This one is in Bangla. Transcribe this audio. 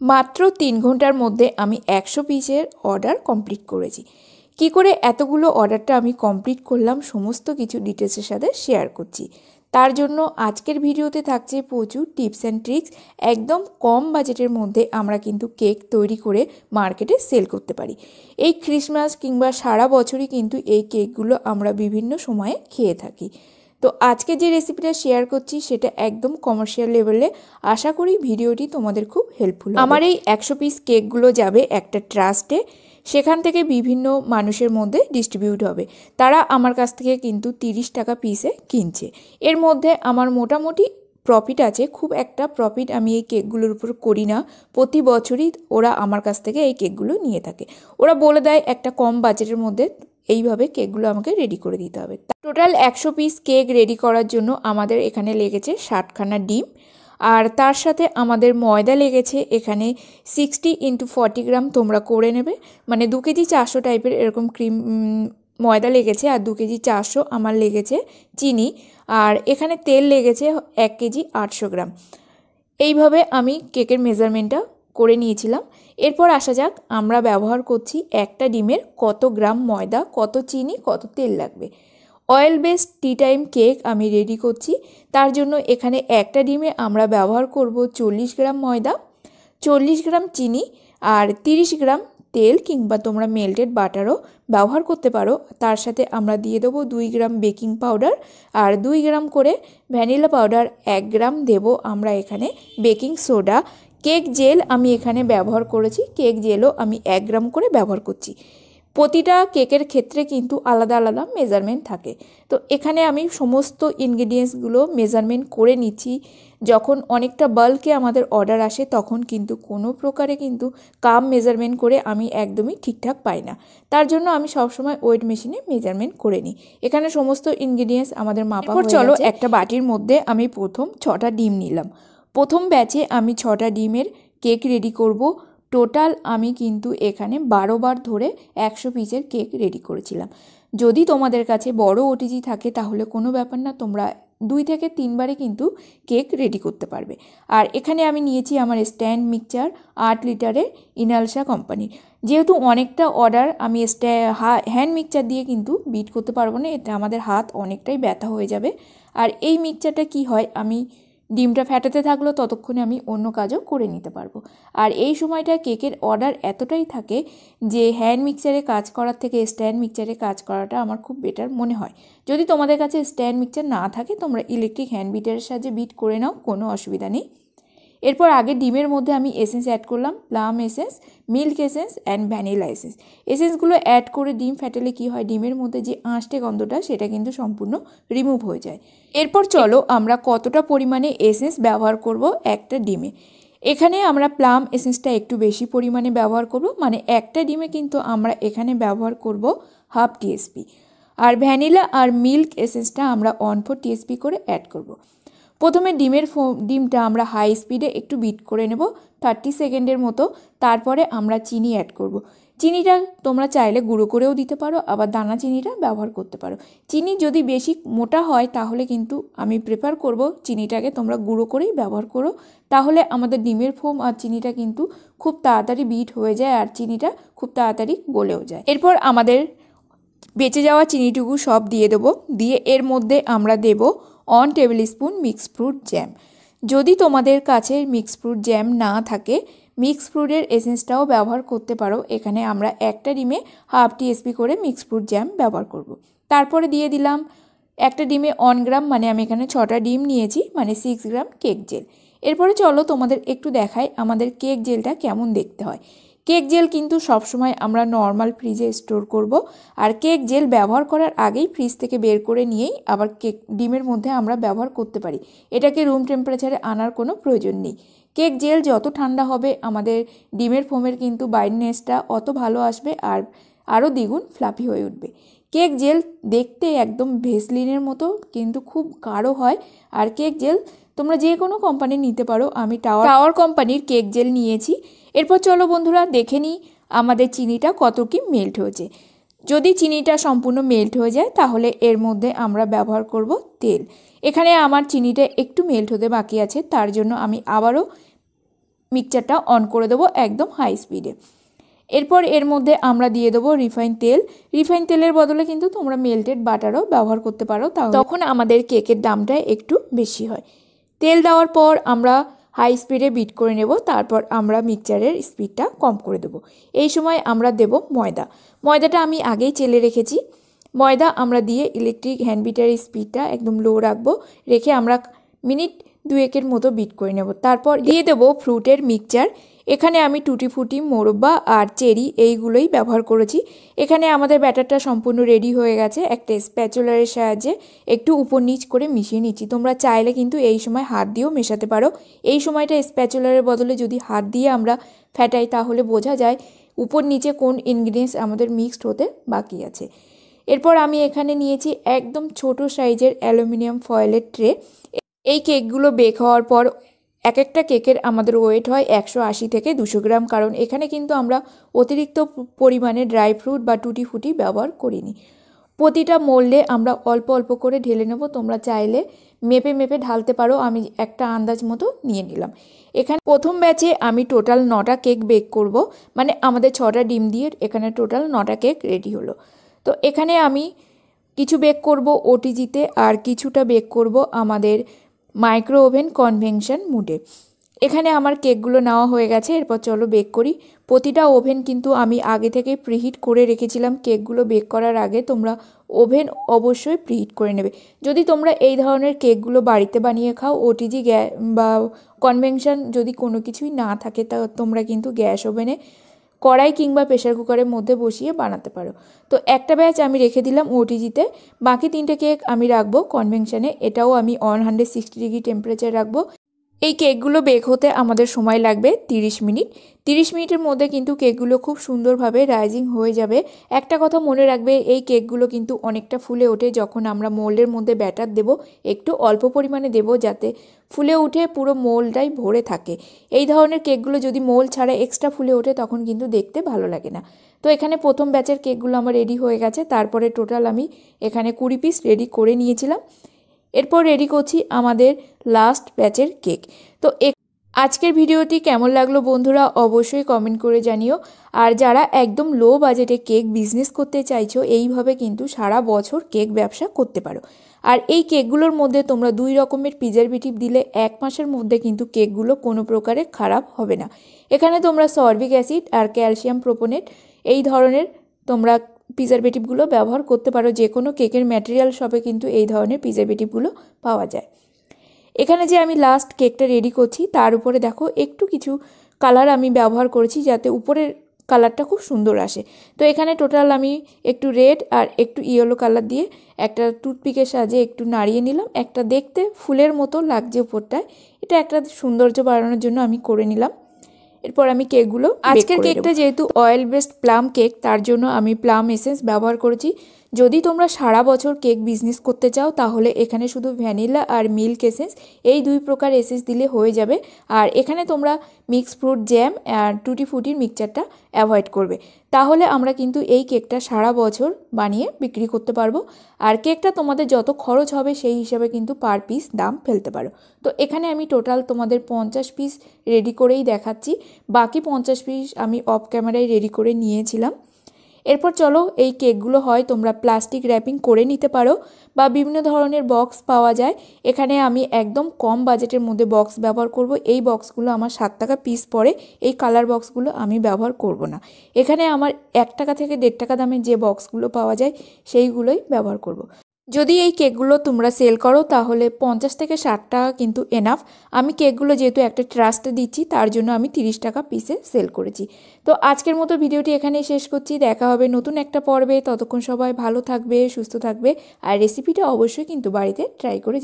মাত্র 3 ঘন্টার মধ্যে আমি 100 পিসের অর্ডার কমপ্লিট করেছি। কি করে এতগুলো অর্ডারটা আমি কমপ্লিট করলাম সমস্ত কিছু ডিটেলসের সাথে শেয়ার করছি। তার জন্য আজকের ভিডিওতে থাকছে প্রচুর টিপস অ্যান্ড ট্রিক্স। একদম কম বাজেটের মধ্যে আমরা কিন্তু কেক তৈরি করে মার্কেটে সেল করতে পারি। এই ক্রিসমাস কিংবা সারা বছরই কিন্তু এই কেকগুলো আমরা বিভিন্ন সময়ে খেয়ে থাকি। তো আজকে যে রেসিপিটা শেয়ার করছি সেটা একদম কমার্শিয়াল লেভেলে। আশা করি ভিডিওটি তোমাদের খুব হেল্পফুল হবে। আমার এই 100 পিস কেকগুলো যাবে একটা ট্রাস্টে, সেখান থেকে বিভিন্ন মানুষের মধ্যে ডিস্ট্রিবিউট হবে। তারা আমার কাছ থেকে কিন্তু 30 টাকা পিসে কিনছে। এর মধ্যে আমার মোটামুটি প্রফিট আছে। খুব একটা প্রফিট আমি এই কেকগুলোর উপর করি না। প্রতি বছরই ওরা আমার কাছ থেকে এই কেকগুলো নিয়ে থাকে। ওরা বলে দেয় একটা কম বাজেটের মধ্যে এইভাবে কেকগুলো আমাকে রেডি করে দিতে হবে। টোটাল 100 পিস কেক রেডি করার জন্য আমাদের এখানে লেগেছে 60খানা ডিম, আর তার সাথে আমাদের ময়দা লেগেছে এখানে 60 × 40 গ্রাম। তোমরা করে নেবে, মানে 2 কেজি 400 টাইপের এরকম ক্রিম ময়দা লেগেছে, আর 2 কেজি 400 আমার লেগেছে চিনি, আর এখানে তেল লেগেছে 1 কেজি 800 গ্রাম। এইভাবে আমি কেকের মেজারমেন্টটা করে নিয়েছিলাম। এরপর আসা যাক আমরা ব্যবহার করছি একটা ডিমের কত গ্রাম ময়দা, কত চিনি, কত তেল লাগবে। Oil based tea time cake আমি রেডি করছি। তার জন্য এখানে একটা ডিমে আমরা ব্যবহার করব 40 গ্রাম ময়দা, 40 গ্রাম চিনি আর 30 গ্রাম তেল, কিংবা তোমরা মেল্টেড বাটারও ব্যবহার করতে পারো। তার সাথে আমরা দিয়ে দেবো 2 গ্রাম বেকিং পাউডার আর 2 গ্রাম করে ভ্যানিলা পাউডার, 1 গ্রাম দেব আমরা এখানে বেকিং সোডা। কেক জেল আমি এখানে ব্যবহার করেছি, কেক জেলও আমি 1 গ্রাম করে ব্যবহার করছি। প্রতিটা কেকের ক্ষেত্রে কিন্তু আলাদা আলাদা মেজারমেন্ট থাকে। তো এখানে আমি সমস্ত ইনগ্রিডিয়েন্টসগুলো মেজারমেন্ট করে নিচ্ছি। যখন অনেকটা বাল্কে আমাদের অর্ডার আসে তখন কিন্তু কোনো প্রকারে কিন্তু কাম মেজারমেন্ট করে আমি একদমই ঠিকঠাক পাই না। তার জন্য আমি সবসময় ওয়েট মেশিনে মেজারমেন্ট করে নিই। এখানে সমস্ত ইনগ্রিডিয়েন্টস আমাদের মাপা হয়ে গেছে। চলো একটা বাটির মধ্যে আমি প্রথম 6টা ডিম নিলাম। প্রথম ব্যাচে আমি 6টা ডিমের কেক রেডি করব। টোটাল আমি কিন্তু এখানে 12 বার ধরে 100 পিসের কেক রেডি করেছিলাম। যদি তোমাদের কাছে বড় ওটিজি থাকে তাহলে কোনো ব্যাপার না, তোমরা 2 থেকে 3 বারে কিন্তু কেক রেডি করতে পারবে। আর এখানে আমি নিয়েছি আমার স্ট্যান্ড মিক্সচার 8 লিটারের ইনালসা কোম্পানির। যেহেতু অনেকটা অর্ডার, আমি হ্যান্ড মিক্সচার দিয়ে কিন্তু বিট করতে পারবো না, এটা আমাদের হাত অনেকটাই ব্যথা হয়ে যাবে। আর এই মিক্সচারটা কি হয়, আমি ডিমটা ফ্যাটাতে থাকলো ততক্ষণে আমি অন্য কাজও করে নিতে পারবো। আর এই সময়টা কেকের অর্ডার এতটাই থাকে যে হ্যান্ড মিক্সচারে কাজ করার থেকে স্ট্যান্ড মিক্সচারে কাজ করাটা আমার খুব বেটার মনে হয়। যদি তোমাদের কাছে স্ট্যান্ড মিক্সচার না থাকে তোমরা ইলেকট্রিক হ্যান্ড বিটারের সাহায্যে বিট করে নাও, কোনো অসুবিধা নেই। এরপর আগে ডিমের মধ্যে আমি এসেন্স অ্যাড করলাম, plum essence, milk essence and vanilla essence. এসেন্সগুলো অ্যাড করে ডিম ফ্যাটালে কি হয়, ডিমের মধ্যে যে আঁশটে গন্ধটা সেটা কিন্তু সম্পূর্ণ রিমুভ হয়ে যায়। এরপর চলো আমরা কতটা পরিমাণে এসেন্স ব্যবহার করব একটা ডিমে। এখানে আমরা প্লাম এসেন্সটা একটু বেশি পরিমাণে ব্যবহার করব, মানে একটা ডিমে কিন্তু আমরা এখানে ব্যবহার করব হাফ টিএসপি। আর ভ্যানিলা আর মিল্ক এসেন্সটা আমরা 1/4 টিএসপি করে অ্যাড করব। প্রথমে ডিমটা আমরা হাই স্পিডে একটু বিট করে নেব 30 সেকেন্ডের মতো। তারপরে আমরা চিনি অ্যাড করব। চিনিটা তোমরা চাইলে গুঁড়ো করেও দিতে পারো, আবার দানা চিনিটা ব্যবহার করতে পারো। চিনি যদি বেশি মোটা হয় তাহলে কিন্তু আমি প্রেফার করব চিনিটাকে তোমরা গুঁড়ো করেই ব্যবহার করো, তাহলে আমাদের ডিমের ফোম আর চিনিটা কিন্তু খুব তাড়াতাড়ি বিট হয়ে যায় আর চিনিটা খুব তাড়াতাড়ি গলেও যায়। এরপর আমাদের বেঁচে যাওয়া চিনিটুকু সব দিয়ে দেবো, দিয়ে এর মধ্যে আমরা দেব 1 table spoon mixed fruit jam. যদি তোমাদের কাছে মিক্সড ফ্রুট জ্যাম না থাকে মিক্সড ফ্রুটের এসেন্সটাও ব্যবহার করতে পারো। এখানে আমরা একটা ডিমে হাফ টিএসপি করে মিক্সড ফ্রুট জ্যাম ব্যবহার করব। তারপরে দিয়ে দিলাম একটা ডিমে 1 গ্রাম, মানে আমি এখানে 6টা ডিম নিয়েছি, মানে 6 গ্রাম কেক জেল। এরপরে চলো তোমাদের একটু দেখাই আমাদের কেক জেলটা কেমন দেখতে হয়। কেক জেল কিন্তু সবসময় আমরা নর্মাল ফ্রিজে স্টোর করব, আর কেক জেল ব্যবহার করার আগেই ফ্রিজ থেকে বের করে নিয়েই আবার কেক ডিমের মধ্যে আমরা ব্যবহার করতে পারি। এটাকে রুম টেম্পারেচারে আনার কোনো প্রয়োজন নেই। কেক জেল যত ঠান্ডা হবে আমাদের ডিমের ফোমের কিন্তু বাইন্ডনেসটা অত ভালো আসবে আর আরও দ্বিগুণ ফ্লাফি হয়ে উঠবে। কেক জেল দেখতে একদম ভেসলিনের মতো কিন্তু খুব গাঢ় হয়। আর কেক জেল তোমরা যে কোনো কোম্পানির নিতে পারো, আমি টাওয়ার কোম্পানির কেক জেল নিয়েছি। এরপর চলো বন্ধুরা দেখে নিই আমাদের চিনিটা কত কি মেল্ট হয়েছে। যদি চিনিটা সম্পূর্ণ মেল্ট হয়ে যায় তাহলে এর মধ্যে আমরা ব্যবহার করব তেল। এখানে আমার চিনিটা একটু মেল্ট হতে বাকি আছে, তার জন্য আমি আবারও মিক্সচারটা অন করে দেবো একদম হাই স্পিডে। এরপর এর মধ্যে আমরা দিয়ে দেবো রিফাইন তেল। রিফাইন তেলের বদলে কিন্তু তোমরা মেল্টেড বাটারও ব্যবহার করতে পারো, তখন আমাদের কেকের দামটা একটু বেশি হয়। তেল দেওয়ার পর আমরা হাই স্পিডে বিট করে নেব, তারপর আমরা মিক্সচারের স্পিডটা কম করে দেবো। এই সময় আমরা দেব ময়দা। ময়দাটা আমি আগেই চেলে রেখেছি। ময়দা আমরা দিয়ে ইলেকট্রিক হ্যান্ড বিটারের স্পিডটা একদম লো রাখবো, রেখে আমরা মিনিট 2-1 মতো বিট করে নেব। তারপর দিয়ে দেবো ফ্রুটের মিক্সচার। এখানে আমি টুটি ফুটি, মোরব্বা আর চেরি এইগুলোই ব্যবহার করেছি। এখানে আমাদের ব্যাটারটা সম্পূর্ণ রেডি হয়ে গেছে। একটা স্প্যাচুলারের সাহায্যে একটু উপর নিচ করে মিশিয়ে নিচ্ছি। তোমরা চাইলে কিন্তু এই সময় হাত দিয়েও মেশাতে পারো। এই সময়টা স্প্যাচুলারের বদলে যদি হাত দিয়ে আমরা ফেটাই তাহলে বোঝা যায় উপর নিচে কোন ইনগ্রিডিয়েন্টস আমাদের মিক্সড হতে বাকি আছে। এরপর আমি এখানে নিয়েছি একদম ছোট সাইজের অ্যালুমিনিয়াম ফয়েলের ট্রে। এই কেকগুলো বেক হওয়ার পর এক একটা কেকের আমাদের ওয়েট হয় 180 থেকে 200 গ্রাম, কারণ এখানে কিন্তু আমরা অতিরিক্ত পরিমাণে ড্রাই ফ্রুট বা টুটি ফুটি ব্যবহার করিনি। প্রতিটা মোল্ডে আমরা অল্প অল্প করে ঢেলে নেব। তোমরা চাইলে মেপে মেপে ঢালতে পারো, আমি একটা আন্দাজ মতো নিয়ে নিলাম। এখানে প্রথম ব্যাচে আমি টোটাল 9টা কেক বেক করব, মানে আমাদের 6টা ডিম দিয়ে এখানে টোটাল 9টা কেক রেডি হলো। তো এখানে আমি কিছু বেক করব ওটিজিতে আর কিছুটা বেক করব আমাদের মাইক্রো ওভেন কনভেকশন মুডে। এখানে আমার কেকগুলো নেওয়া হয়ে গেছে। এরপর চলো বেক করি। প্রতিটা ওভেন কিন্তু আমি আগে থেকে প্রিহিট করে রেখেছিলাম। কেকগুলো বেক করার আগে তোমরা ওভেন অবশ্যই প্রিহিট করে নেবে। যদি তোমরা এই ধরনের কেকগুলো বাড়িতে বানিয়ে খাও, ওটিজি বা কনভেকশন যদি কোনো কিছুই না থাকে, তা তোমরা কিন্তু গ্যাস ওভেনে কড়াই কিংবা প্রেশার কুকারের মধ্যে বসিয়ে বানাতে পারো। তো একটা ব্যাচ আমি রেখে দিলাম ওটিজিতে, বাকি 3টে কেক আমি রাখবো কনভেকশনে। এটাও আমি 160 ডিগ্রি টেম্পারেচার রাখবো। এই কেকগুলো বেক হতে আমাদের সময় লাগবে 30 মিনিট। 30 মিনিটের মধ্যে কিন্তু কেকগুলো খুব সুন্দরভাবে রাইজিং হয়ে যাবে। একটা কথা মনে রাখবে, এই কেকগুলো কিন্তু অনেকটা ফুলে ওঠে যখন আমরা মোল্ডের মধ্যে ব্যাটার দেব। একটু অল্প পরিমাণে দেব যাতে ফুলে উঠে পুরো মোল্ডটাই ভরে থাকে। এই ধরনের কেকগুলো যদি মোল্ড ছাড়া এক্সট্রা ফুলে ওঠে তখন কিন্তু দেখতে ভালো লাগে না। তো এখানে প্রথম ব্যাচের কেকগুলো আমার রেডি হয়ে গেছে। তারপরে টোটাল আমি এখানে 20 পিস রেডি করে নিয়েছিলাম। এরপর রেডি করছি আমাদের লাস্ট ব্যাচের কেক। তো আজকের ভিডিওটি কেমন লাগলো বন্ধুরা অবশ্যই কমেন্ট করে জানিও। আর যারা একদম লো বাজেটে কেক বিজনেস করতে চাইছো, এইভাবে কিন্তু সারা বছর কেক ব্যবসা করতে পারো। আর এই কেকগুলোর মধ্যে তোমরা 2 রকমের প্রিজারভেটিভ দিলে 1 মাসের মধ্যে কিন্তু কেকগুলো কোনো প্রকারে খারাপ হবে না। এখানে তোমরা সরবিক অ্যাসিড আর ক্যালসিয়াম প্রোপোনেট এই ধরনের তোমরা প্রিজারভেটিভগুলো ব্যবহার করতে পারো। যে কোনো কেকের ম্যাটেরিয়াল শপে কিন্তু এই ধরনের প্রিজারভেটিভগুলো পাওয়া যায়। এখানে যে আমি লাস্ট কেকটা রেডি করছি তার উপরে দেখো একটু কিছু কালার আমি ব্যবহার করেছি যাতে উপরের কালারটা খুব সুন্দর আসে। তো এখানে টোটাল আমি একটু রেড আর একটু ইয়েলো কালার দিয়ে একটা টুথপিকের সাহায্যে একটু নাড়িয়ে নিলাম। একটা দেখতে ফুলের মতো লাগছে উপরটায়, এটা একটা সৌন্দর্য বাড়ানোর জন্য আমি করে নিলাম। এরপর আমি কেকগুলো আজকের কেকটা যেহেতু অয়েল বেসড প্লাম কেক, তার জন্য আমি প্লাম এসেন্স ব্যবহার করেছি। যদি তোমরা সারা বছর কেক বিজনেস করতে চাও তাহলে এখানে শুধু ভ্যানিলা আর মিল্ক এসেন্স এই 2 প্রকার এসেন্স দিলে হয়ে যাবে। আর এখানে তোমরা মিক্স ফ্রুট জ্যাম আর টুটি ফুটির মিক্সচারটা অ্যাভয়েড করবে। তাহলে আমরা কিন্তু এই কেকটা সারা বছর বানিয়ে বিক্রি করতে পারবো। আর কেকটা তোমাদের যত খরচ হবে সেই হিসাবে কিন্তু পার পিস দাম ফেলতে পারো। তো এখানে আমি টোটাল তোমাদের 50 পিস রেডি করেই দেখাচ্ছি। বাকি 50 পিস আমি অফ ক্যামেরায় রেডি করে নিয়েছিলাম। এরপর চলো এই কেকগুলো হয় তোমরা প্লাস্টিক র্যাপিং করে নিতে পারো বা বিভিন্ন ধরনের বক্স পাওয়া যায়। এখানে আমি একদম কম বাজেটের মধ্যে বক্স ব্যবহার করব। এই বক্সগুলো আমার 7 টাকা পিস পড়ে। এই কালার বক্সগুলো আমি ব্যবহার করব না। এখানে আমার 1 টাকা থেকে 1.5 টাকা দামে যে বক্সগুলো পাওয়া যায় সেইগুলোই ব্যবহার করব। যদি এই কেকগুলো তোমরা সেল করো তাহলে 50 থেকে 60 টাকা কিন্তু এনাফ। আমি কেকগুলো যেহেতু একটা ট্রাস্টে দিচ্ছি তার জন্য আমি 30 টাকা পিসে সেল করেছি। তো আজকের মতো ভিডিওটি এখানেই শেষ করছি। দেখা হবে নতুন একটা পর্বে। ততক্ষণ সবাই ভালো থাকবে, সুস্থ থাকবে আর রেসিপিটা অবশ্যই কিন্তু বাড়িতে ট্রাই করে